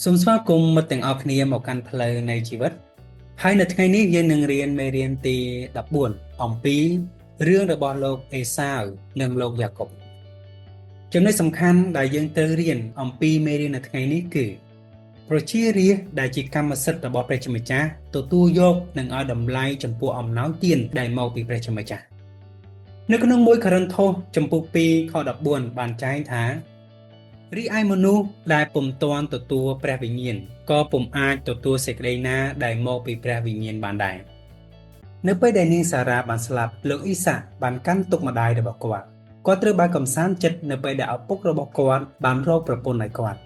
សូមស្វាគមន៍មិត្តទាំងអស់គ្នាមកកាន់ផ្លូវនៃជីវិតហើយនៅថ្ងៃនេះយើងនឹងរៀនមេរៀនទី14អំពីរឿងរបស់លោកអេសាវនិងលោកយ៉ាកុបចំណុចសំខាន់ដែលយើងត្រូវរៀនអំពីមេរៀននៅថ្ងៃនេះគឺប្រជារាស្ត្រដែលជាកម្មសិទ្ធិរបស់ព្រះជាម្ចាស់ទទួលយកនិងឲ្យតម្លៃចំពោះអំណោយទានដែលមកពីព្រះជាម្ចាស់នៅក្នុង1កូរិនថូសចំពុក2ខ14បានចែងថារីឯមនុស្សដែលពុំទាន់ទទួលព្រះវិញ្ញាណក៏ពុំអាចទទួលសេចក្តីណាដែលមកពីព្រះវិញ្ញាណបានដែរនៅពេលដែលនាងសារ៉ាបានស្លាប់លោកអ៊ីសាក់បានកាន់ទុកម្ដាយរបស់គាត់ត្រូវបានកំសាន្តចិត្តនៅពេលដែលឪពុករបស់គាត់បានរកប្រពន្ធឲ្យគាត់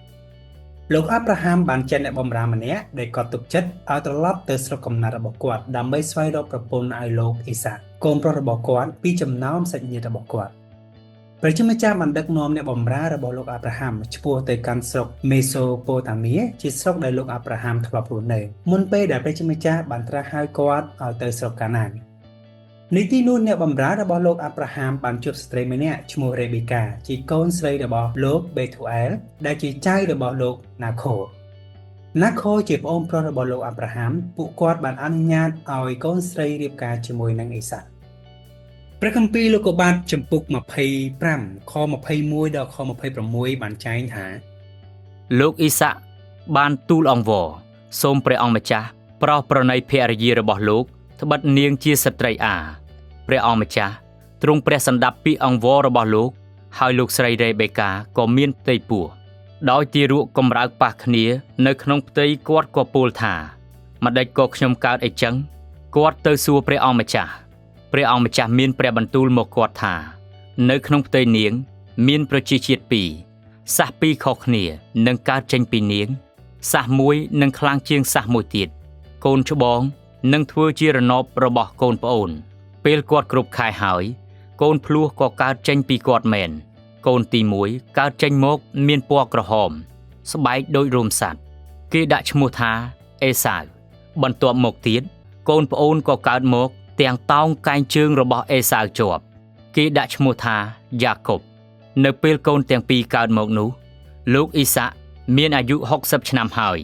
លោកអាប់រ៉ាហាំបានចេញអ្នកបម្រើម្នាក់ដែលគាត់ទុកចិត្តឲ្យត្រឡប់ទៅស្រុកកំណើតរបស់គាត់ដើម្បីស្វែងរកប្រពន្ធឲ្យលោកអ៊ីសាក់កូនប្រុសរបស់គាត់ពីចំណោមសាច់ញាតិរបស់គាត់ព្រះជាម្ចាស់បានដឹកនាំអ្នកបម្រើរបស់លោកអាប់រ៉ាហាំឆ្ពោះទៅកាន់ស្រុកមេសូប៉ូតាមៀជាស្រុកដែលលោកអាប់រ៉ាហាំធ្លាប់រស់នៅមុនពេលដែលព្រះជាម្ចាស់បានត្រាស់ហៅគាត់ឲ្យទៅស្រុកកាណាននៅទីនោះអ្នកបម្រើរបស់លោកអាប់រ៉ាហាំបានជួបស្ត្រីម្នាក់ឈ្មោះរេប៊ីកាជាកូនស្រីរបស់លោកបេធូអែលដែលជាចៅរបស់លោកណាខូជាប្អូនប្រុសរបស់លោកអាប់រ៉ាហាំពួកគាត់បានអនុញ្ញាតឲ្យកូនស្រីរៀបការជាមួយនឹងអេសាព្រះគម្ពីរលោកុបាទចំពុក25ខ21ដល់ខ26បានចែងថាលោកអ៊ីសាក់បានទូលអង្វរសូមព្រះអង្គម្ចាស់ប្រោសប្រណីភរិយារបស់លោកត្បិតនាងជាស្ត្រីអាព្រះអង្គម្ចាស់ទ្រង់ព្រះសណ្ដាប់ពីអង្វររបស់លោកហើយលោកស្រីរេបេកាក៏មានផ្ទៃពោះដោយទារកកំរើកប៉ះគ្នានៅក្នុងផ្ទៃគាត់ក៏ពោលថាម្ដេចក៏ខ្ញុំកើតអីចឹងគាត់ទៅសួរព្រះអង្គម្ចាស់ព្រះអង្គម្ចាស់មានព្រះបន្ទូលមកគាត់ថានៅក្នុងផ្ទៃនាងមានប្រជាជាតិពីរសះពីរខុសគ្នានឹងកើតចេញពីនាងសះមួយនឹងខ្លាំងជាងសះមួយទៀតកូនច្បងនឹងធ្វើជារណបរបស់កូនប្អូនពេលគាត់គ្រប់ខែហើយកូនភ្លោះក៏កើតចេញពីគាត់មែនកូនទី1កើតចេញមកមានពណ៌ក្រហមស្បែកដូចរោមសត្វគេដាក់ឈ្មោះថាអេសាវបន្ទាប់មកទៀតកូនប្អូនក៏កើតមកទាំងតោងកែងជើងរបស់អេសាវជាប់គេដាក់ឈ្មោះថាយ៉ាកុបនៅពេលកូនទាំងពីរកើតមកនោះលោកអ៊ីសាក់មានអាយុ60ឆ្នាំហើយ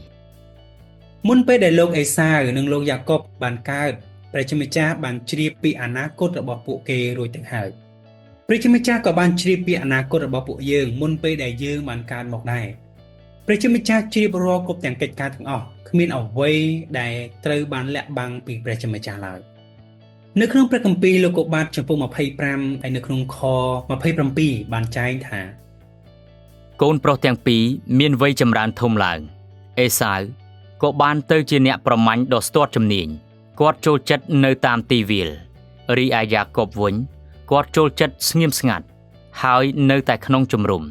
មុនពេលដែលលោកអេសាវនិងលោកយ៉ាកុបបានកើតព្រះជាម្ចាស់បានជ្រាបពីអនាគតរបស់ពួកគេរួចទៅហើយព្រះជាម្ចាស់ក៏បានជ្រាបពីអនាគតរបស់ពួកយើងមុនពេលដែលយើងបានកើតមកដែរព្រះជាម្ចាស់ជ្រាបរាល់គ្រប់ទាំងកិច្ចការទាំងអស់គ្មានអ្វីដែលត្រូវបានលាក់បាំងពីព្រះជាម្ចាស់ឡើយនៅក្នុងព្រះគម្ពីរលោកុបាទចំពុក25ហើយនៅក្នុងខ27បានចែងថាកូនប្រុសទាំងពីរមានវ័យចម្រើនធំឡើងអេសាវក៏បានទៅជាអ្នកប្រមាញ់ដ៏ស្ទាត់ជំនាញគាត់ចូលចិត្តនៅតាមទីវាលរីឯយ៉ាកុបវិញគាត់ចូលចិត្តស្ងៀមស្ងាត់ហើយនៅតែក្នុងជំរំ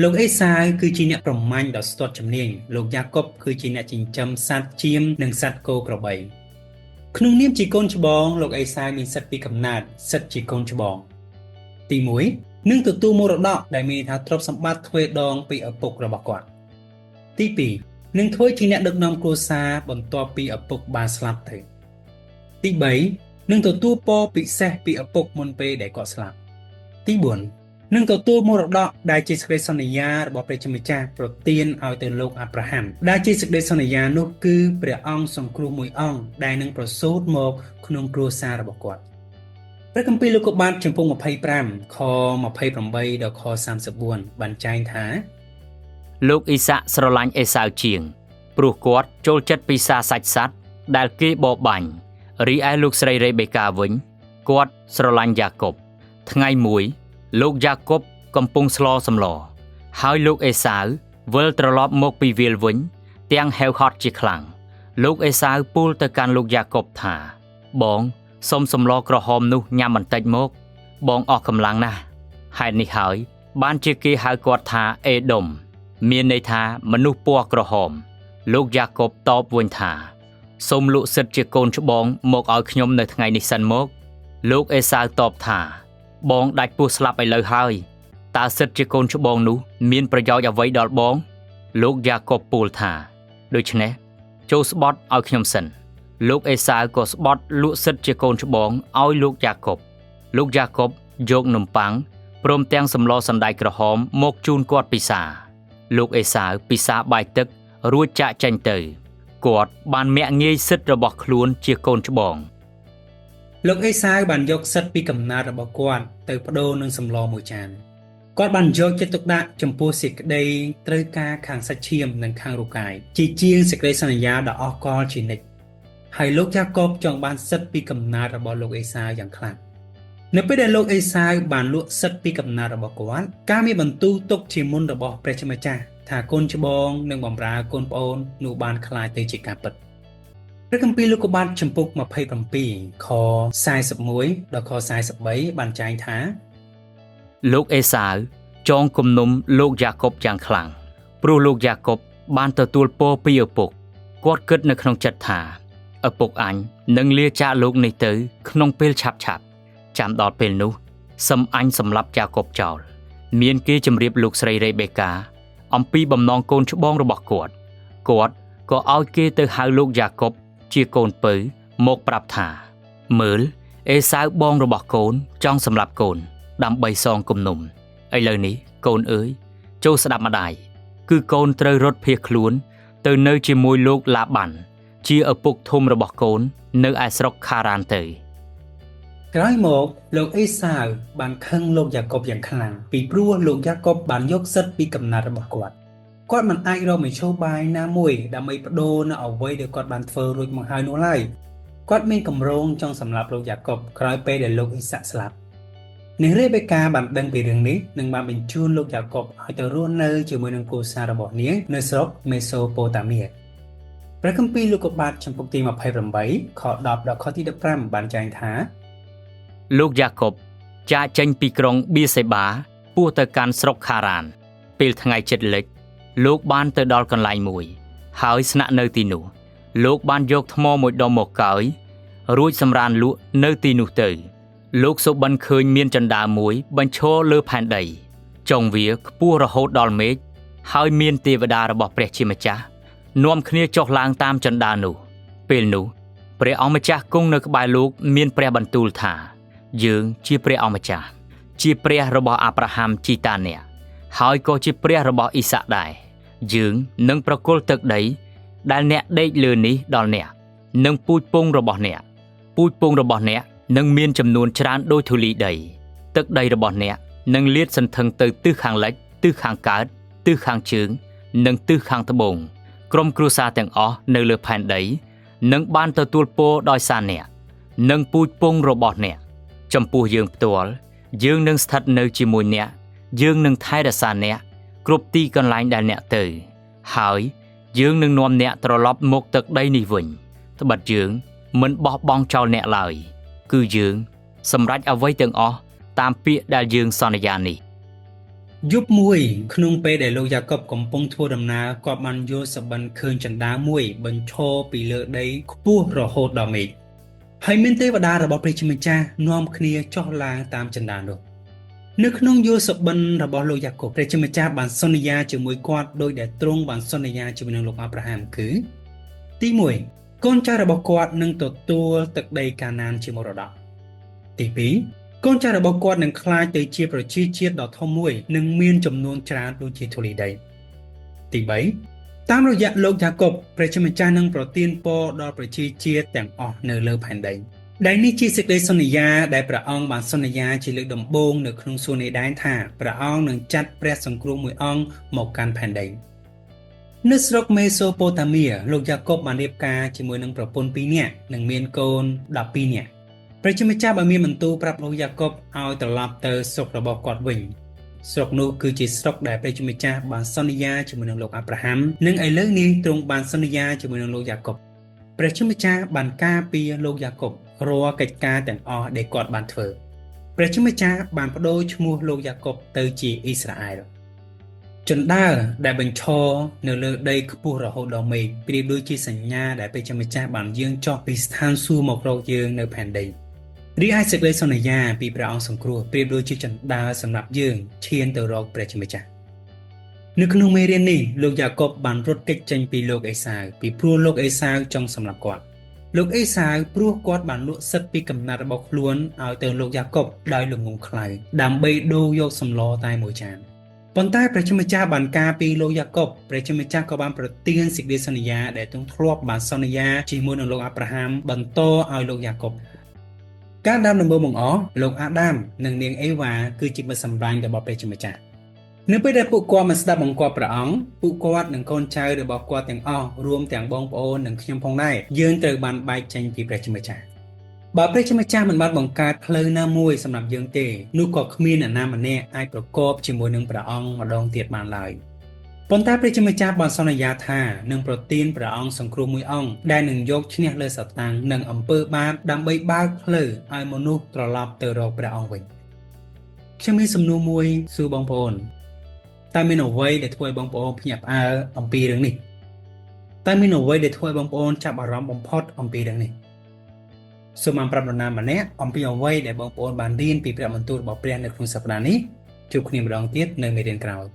លោកអេសាវគឺជាអ្នកប្រមាញ់ដ៏ស្ទាត់ជំនាញលោកយ៉ាកុបគឺជាអ្នកចិញ្ចឹមសត្វចៀមនិងសត្វគោក្របីក្នុងនាមជាកូនច្បងលោកអេសាវមានសិទ្ធិពីកំណើតសិទ្ធិជាកូនច្បងទី1នឹងទទួលមរតកដែលមានថាទ្រព្យសម្បត្តិទ្វេដងពីឪពុករបស់គាត់ទី2នឹងធ្វើជាអ្នកដឹកនាំគ្រួសារបន្ទាប់ពីឪពុកបានស្លាប់ទៅទី3នឹងទទួលពរពិសេសពីឪពុកមុនពេលដែលគាត់ស្លាប់ទី4នឹងទទួលមរតកដែលជាសេចក្តីសន្យារបស់ព្រះជាម្ចាស់ប្រទានឲ្យទៅលោកអាប់រ៉ាហាំដែលជាសេចក្តីសន្យានោះគឺព្រះអង្គសង្គ្រោះមួយអង្គដែលនឹងប្រសូតមកក្នុងគ្រួសាររបស់គាត់ព្រះគម្ពីរលោកុបាទចំពុក25ខ28ដល់ខ34បានចែងថាលោកអ៊ីសាក់ស្រឡាញ់អេសាវជាងព្រោះគាត់ចូលចិត្តពិសាសាច់សត្វដែលគេបរបាញ់រីឯលោកស្រីរេបេកាវិញគាត់ស្រឡាញ់យ៉ាកុបថ្ងៃមួយលោកយ៉ាកុបកំពុងស្លសម្លហើយលោកអេសាវវិលត្រឡប់មកពីវាលវិញទាំងហេវហត់ជាខ្លាំងលោកអេសាវពោលទៅកាន់លោកយ៉ាកុបថាបងសុំសម្លក្រហមនោះញ៉ាំបន្តិចមកបងអស់កម្លាំងណាស់ហេតុនេះហើយបានជាគេហៅគាត់ថាអេដុំមានន័យថាមនុស្សពណ៌ក្រហមលោកយ៉ាកុបតបវិញថាសូមលក់សិទ្ធិជាកូនច្បងមកឲ្យខ្ញុំនៅថ្ងៃនេះសិនមកលោកអេសាវតបថាបងដាច់ពោះស្លាប់ឥឡូវហើយតើសិទ្ធិជាកូនច្បងនោះមានប្រយោជន៍អ្វីដល់បងលោកយ៉ាកុបពោលថាដូច្នេះចូលស្បត់ឲ្យខ្ញុំសិនលោកអេសាវក៏ស្បត់លក់សិទ្ធិជាកូនច្បងឲ្យលោកយ៉ាកុបលោកយ៉ាកុបយកនំប៉័ងព្រមទាំងសម្លសណ្តែកក្រហមមកជូនគាត់ពិសា លោកអេសាវពិសាបាយទឹករួចចាក់ចេញទៅគាត់បានមាក់ងាយសិទ្ធិរបស់ខ្លួនជាកូនច្បង លោកអេសាវបានយកសិទ្ធិពីកំណើតរបស់គាត់ទៅប្តូរនឹងសម្លមួយចានគាត់បានយកចិត្តទុកដាក់ចំពោះសេចក្តីត្រូវការខាងសាច់ឈាមនិងខាងរូបកាយជាជាងសេចក្តីសន្យាដ៏អស់កល្បជានិច្ចហើយលោកយ៉ាកបចង់បានសិទ្ធិពីកំណើតរបស់លោកអេសាវយ៉ាងខ្លាំងនៅពេលដែលលោកអេសាវបានលក់សិទ្ធិពីកំណើតរបស់គាត់ការមានបន្ទូលទុកជាមុនរបស់ព្រះជាម្ចាស់ថាកូនច្បងនិងបម្រើកូនប្អូននោះបានក្លាយទៅជាការពិតព្រះគម្ពីរលោកុបាទចំពុក27ខ41ដល់ខ43បានចែងថា លោកអេសាវចងគំនុំលោកយ៉ាកបយ៉ាងខ្លាំងព្រោះលោកយ៉ាកបបានទទួលពរពីឪពុកគាត់គិតនៅក្នុងចិត្តថាឪពុកអញនឹងលាចាកលោកនេះទៅក្នុងពេលឆាប់ៗចាំដល់ពេលនោះសឹមអញសម្លាប់យ៉ាកបចោលមានគេជម្រាបលោកស្រីរ៉េបេកាអំពីបំណងកូនច្បងរបស់គាត់ក៏ឲ្យគេទៅហៅលោកយ៉ាកបជាកូនពៅមកប្រាប់ថាមើលអេសាវបងរបស់កូនចង់សម្លាប់កូនដើម្បីសងគំនុំឥឡូវនេះកូនអើយចូលស្ដាប់ម្ដាយគឺកូនត្រូវរត់ភៀសខ្លួនទៅនៅជាមួយលោកឡាបាន់ជាឪពុកធំរបស់កូននៅឯស្រុកខារ៉ានទៅ ក្រោយមកលោកអេសាវបានខឹងលោកយ៉ាកបយ៉ាងខ្លាំងពីព្រោះលោកយ៉ាកបបានយកសិទ្ធិពីកំណើតរបស់គាត់មិនអាចរកមធ្យោបាយណាមួយដើម្បីបដូរនៅអ្វីដែលគាត់បានធ្វើរួចមកហើយនោះឡើយគាត់មានកម្រងចង់សម្លាប់លោកយ៉ាកបក្រោយពេលដែលលោកអ៊ីសាក់ស្លាប់នាងរ៉េបេកាបានដឹងពីរឿងនេះនិងបានបញ្ជូនលោកយ៉ាកបឲ្យទៅរស់នៅជាមួយនឹងគ្រួសាររបស់នាងនៅស្រុកមេសូប៉ូតាមៀព្រះគម្ពីរលោកុបាទចំពុកទី28ខ10ដល់ខទី15បានចែងថា លោកយ៉ាកបចាកចេញពីក្រុងបៀសេបាពោះទៅកាន់ស្រុកខារ៉ានពេលថ្ងៃជិតលិចលោកបានទៅដល់កន្លែងមួយហើយស្នាក់នៅទីនោះលោកបានយកថ្មមួយដុំមកកោយរួចសម្រានលក់នៅទីនោះទៅលោកសុបិនឃើញមានចន្តាមួយបញ្ឈរលើផែនដីចុងវាខ្ពស់រហូតដល់មេឃហើយមានទេវតារបស់ព្រះជាម្ចាស់នាំគ្នាចុះឡើងតាមចន្តានោះពេលនោះព្រះអង្គម្ចាស់គង់នៅក្បែរលោកមានព្រះបន្ទូលថាយើងជាព្រះអង្គម្ចាស់ជាព្រះរបស់អាប់រ៉ាហាំជីតាអ្នកហើយក៏ជាព្រះរបស់អ៊ីសាក់ដែរយើងនឹងប្រគល់ទឹកដីដែលអ្នកដេកលើនេះដល់អ្នកនិងពូជពងរបស់អ្នកនឹងមានចំនួនច្រើនដូចធូលីដីទឹកដីរបស់អ្នកនឹងលាតសន្ធឹងទៅទិសខាងលិចទិសខាងកើតទិសខាងជើងនិងទិសខាងត្បូងក្រុមគ្រួសារទាំងអស់នៅលើផែនដីនឹងបានទទួលពរដោយសារអ្នកនិងពូជពងរបស់អ្នកចំពោះយើងផ្ទាល់យើងនឹងស្ថិតនៅជាមួយអ្នកយើងនឹងថែរក្សាអ្នកគ្រប់ទីកន្លែងដែលអ្នកទៅហើយយើងនឹងនាំអ្នកត្រឡប់មកទឹកដីនេះវិញត្បិតយើងមិនបោះបង់ចោលអ្នកឡើយគឺយើងសម្រេចអ្វីទាំងអស់តាមពាក្យដែលយើងសន្យានេះយប់មួយក្នុងពេលដែលលោកយ៉ាកបកំពុងធ្វើដំណើរគាត់បានយល់សប្តិឃើញចន្តាមួយបញ្ឈរពីលើដីខ្ពស់រហូតដល់មេឃហើយមានទេវតារបស់ព្រះជាម្ចាស់នាំគ្នាចុះឡើងតាមចន្តានោះនៅក្នុងយល់សប្តិរបស់លោកយ៉ាកបព្រះជាម្ចាស់បានសន្យាជាមួយគាត់ដោយដែលទ្រង់បានសន្យាជាមួយនឹងលោកអាប់រ៉ាហាំគឺទី1កូនចៅរបស់គាត់នឹងទទួលទឹកដីកាណានជាមរតកទី2កូនចៅរបស់គាត់នឹងក្លាយទៅជាប្រជាជាតិដ៏ធំមួយនិងមានចំនួនច្រើនដូចជាធូលីដីទី3តាមរយៈលោកយ៉ាកបព្រះជាម្ចាស់នឹងប្រទានពរដល់ប្រជាជាតិទាំងអស់នៅលើផែនដីដែលនេះជាសេចក្តីសន្យាដែលព្រះអង្គបានសន្យាជាលើកដំបូងនៅក្នុងសួគ៌នេដែនថាព្រះអង្គនឹងចាត់ព្រះសង្គ្រោះមួយអង្គមកកាន់ផែនដីនៅស្រុកមេសូប៉ូតាមៀលោកយ៉ាកបបានរៀបការជាមួយនឹងប្រពន្ធ2នាក់និងមានកូន12នាក់ព្រះជាម្ចាស់បានមានបន្ទូលប្រាប់លោកយ៉ាកបឲ្យត្រឡប់ទៅស្រុករបស់គាត់វិញស្រុកនោះគឺជាស្រុកដែលព្រះជាម្ចាស់បានសន្យាជាមួយនឹងលោកអាប់រ៉ាហាំនិងឥឡូវនេះទ្រង់បានសន្យាជាមួយនឹងលោកយ៉ាកបព្រះជាម្ចាស់បានការពារលោកយ៉ាកបរាល់កិច្ចការទាំងអស់ដែលគាត់បានធ្វើព្រះជាម្ចាស់បានបដូរឈ្មោះលោកយ៉ាកបទៅជាអ៊ីស្រាអែលចន្តាដែលបញ្ឈរនៅលើដីខ្ពស់រហូតដល់មេឃប្រៀបដូចជាសញ្ញាដែលព្រះជាម្ចាស់បានយាងចុះពីស្ថានសួគ៌មករកយើងនៅផែនដីរីឯសេចក្តីសន្យាពីព្រះអង្គសង្គ្រោះប្រៀបដូចជាចន្តាសម្រាប់យើងឈានទៅរកព្រះជាម្ចាស់នៅក្នុងមេរៀននេះលោកយ៉ាកបបានរត់គេចចេញពីលោកអេសាវពីព្រោះលោកអេសាវចង់សម្លាប់គាត់លោកអេសាវព្រោះគាត់បានលក់សិទ្ធិពីកំណើតរបស់ខ្លួនឲ្យទៅលោកយ៉ាកបដោយល្ងង់ខ្លៅដើម្បីដូរយកសម្លតែមួយចាន ប៉ុន្តែព្រះជាម្ចាស់បានការពីលោកយ៉ាកុបព្រះជាម្ចាស់ក៏បានប្រទានសេចក្តីសន្យាដែលទ្រង់ធ្លាប់បានសន្យាជាមួយនឹងលោកអាប់រ៉ាហាំបន្តឲ្យលោកយ៉ាកុបការដើមដំបូងបង្អស់លោកអាដាមនិងនាងអេវ៉ាគឺជាមិត្តសម្លាញ់របស់ព្រះជាម្ចាស់នៅពេលដែលពួកគាត់មិនស្ដាប់បង្គាប់ព្រះអង្គពួកគាត់និងកូនចៅរបស់គាត់ទាំងអស់រួមទាំងបងប្អូននិងខ្ញុំផងដែរយើងត្រូវបានបែកចេញពីព្រះជាម្ចាស់បើព្រះជាម្ចាស់មិនបានបង្កើតផ្លូវណាមួយសម្រាប់យើងទេនោះក៏គ្មានអ្នកណាម្នាក់អាចប្រកបជាមួយនឹងព្រះអង្គម្ដងទៀតបានឡើយប៉ុន្តែព្រះជាម្ចាស់បានសន្យាថានឹងប្រទានព្រះអង្គសង្គ្រោះមួយអង្គដែលនឹងយកឈ្នះលើសាតាំងនិងអំពើបាបដើម្បីបើកផ្លូវឲ្យមនុស្សត្រឡប់ទៅរកព្រះអង្គវិញខ្ញុំមានសំណួរមួយសួរបងប្អូនតើមានអ្វីដែលធ្វើឲ្យបងប្អូនភ្ញាក់ផ្អើលអំពីរឿងនេះតើមានអ្វីដែលធ្វើឲ្យបងប្អូនចាប់អារម្មណ៍បំផុតអំពីរឿងនេះសូមបានប្រាប់នរណាម្នាក់អំពីអ្វីដែលបងប្អូនបានរៀនពីព្រះបន្ទូលរបស់ព្រះនៅក្នុងសប្តាហ៍នេះជួបគ្នាម្ដងទៀតនៅមេរៀនក្រោយ